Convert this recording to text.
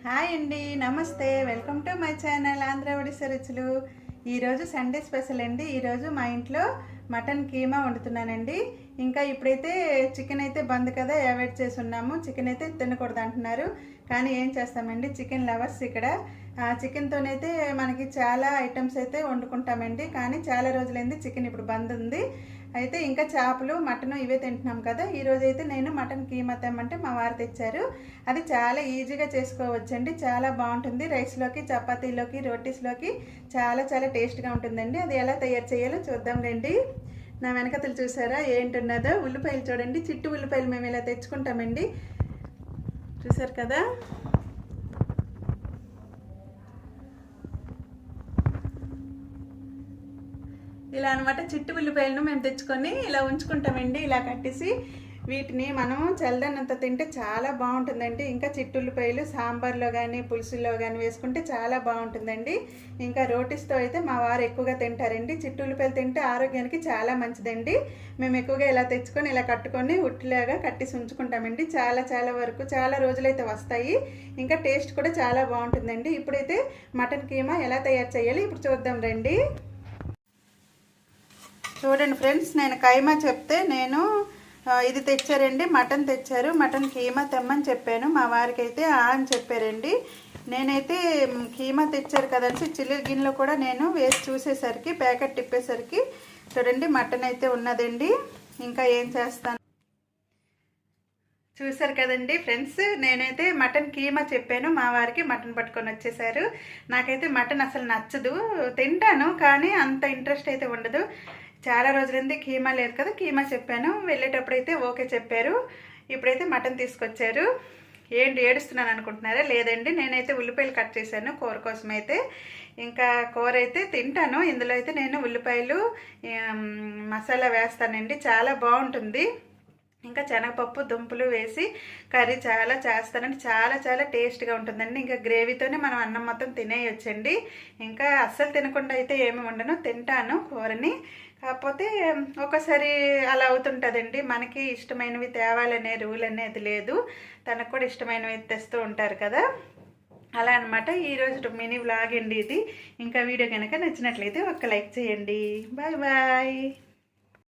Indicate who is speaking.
Speaker 1: Hi అండి, నమస్తే. Welcome to my channel Andhra Odisha రుచులు. ఈరోజు సండే స్పెషల్ అండి. ఈరోజు మా ఇంట్లో మటన్ కీమా వండుతున్నానండి. ఇంకా ఇప్పుడైతే చికెన్ అయితే బంద్ కదా, అవాయిడ్ చేసి ఉన్నాము. చికెన్ అయితే తినకూడదు అంటున్నారు, కానీ ఏం చేస్తామండి, చికెన్ లవర్స్ ఇక్కడ. చికెన్తోనైతే మనకి చాలా ఐటమ్స్ అయితే వండుకుంటామండి, కానీ చాలా రోజులైంది చికెన్ ఇప్పుడు బంద్ ఉంది. అయితే ఇంకా చేపలు మటన్ ఇవే తింటున్నాం కదా. ఈరోజు అయితే నేను మటన్ కీమా తెమ్మంటే మా వారు తెచ్చారు. అది చాలా ఈజీగా చేసుకోవచ్చండి, చాలా బాగుంటుంది. రైస్లోకి, చపాతీలోకి, రోటీస్లోకి చాలా చాలా టేస్ట్గా ఉంటుందండి. అది ఎలా తయారు చేయాలో చూద్దాం రండి. నా వెనకతలు చూసారా ఏంటున్నదో, ఉల్లిపాయలు చూడండి, చిట్టు ఉల్లిపాయలు మేము ఇలా తెచ్చుకుంటామండి, చూసారు కదా. ఇలా అనమాట, చిట్టు ఉల్లిపాయలను మేము తెచ్చుకొని ఇలా ఉంచుకుంటామండి. ఇలా కట్టేసి వీటిని మనం చల్లదనంత తింటే చాలా బాగుంటుందండి. ఇంకా చిట్టు ఉల్లిపాయలు సాంబార్లో కానీ పులుసులో కానీ వేసుకుంటే చాలా బాగుంటుందండి. ఇంకా రోటీస్తో అయితే మా వారు ఎక్కువగా తింటారండి. చిట్టు ఉల్లిపాయలు తింటే ఆరోగ్యానికి చాలా మంచిదండి. మేము ఎక్కువగా ఇలా తెచ్చుకొని ఇలా కట్టుకొని ఉట్టిలాగా కట్టేసి ఉంచుకుంటామండి. చాలా చాలా వరకు చాలా రోజులైతే వస్తాయి. ఇంకా టేస్ట్ కూడా చాలా బాగుంటుందండి. ఇప్పుడైతే మటన్ కీమా ఎలా తయారు చేయాలి ఇప్పుడు చూద్దాం రండి. చూడండి ఫ్రెండ్స్, నేను కైమా చెప్తే నేను ఇది తెచ్చారండి, మటన్ తెచ్చారు. మటన్ కీమా తెమ్మని చెప్పాను, మా వారికి అయితే అని చెప్పారండి. నేనైతే కీమా తెచ్చారు కదండి, చిల్లి గిన్నెలో కూడా నేను వేసి చూసేసరికి ప్యాకెట్ తిప్పేసరికి చూడండి మటన్ అయితే ఉన్నదండి. ఇంకా ఏం చేస్తాను చూసారు కదండి ఫ్రెండ్స్, నేనైతే మటన్ కీమా చెప్పాను, మా వారికి మటన్ పట్టుకొని వచ్చేసారు. నాకైతే మటన్ అసలు నచ్చదు, తింటాను కానీ అంత ఇంట్రెస్ట్ అయితే ఉండదు. చాలా రోజులైంది కీమా లేదు కదా, కీమా చెప్పాను. వెళ్ళేటప్పుడు అయితే ఓకే చెప్పారు. ఇప్పుడైతే మటన్ తీసుకొచ్చారు. ఏంటి ఏడుస్తున్నాను అనుకుంటున్నారా? లేదండి, నేనైతే ఉల్లిపాయలు కట్ చేశాను కూర కోసం అయితే. ఇంకా కూర అయితే తింటాను, ఇందులో అయితే నేను ఉల్లిపాయలు మసాలా వేస్తానండి, చాలా బాగుంటుంది. ఇంకా శనగపప్పు దుంపలు వేసి కర్రీ చాలా చేస్తానండి, చాలా చాలా టేస్ట్గా ఉంటుందండి. ఇంకా గ్రేవీతోనే మనం అన్నం మొత్తం తినేయొచ్చండి. ఇంకా అస్సలు తినకుండా అయితే ఏమి ఉండను, తింటాను కూరని. కాకపోతే ఒకసారి అలా అవుతుంటుందండి, మనకి ఇష్టమైనవి తేవాలనే రూల్ అనేది లేదు. తనకు కూడా ఇష్టమైనవి తెస్తూ ఉంటారు కదా, అలా అనమాట. ఈరోజు మినీ వ్లాగ్ అండి ఇది. ఇంకా వీడియో కనుక నచ్చినట్లయితే ఒక్క లైక్ చేయండి. Bye bye.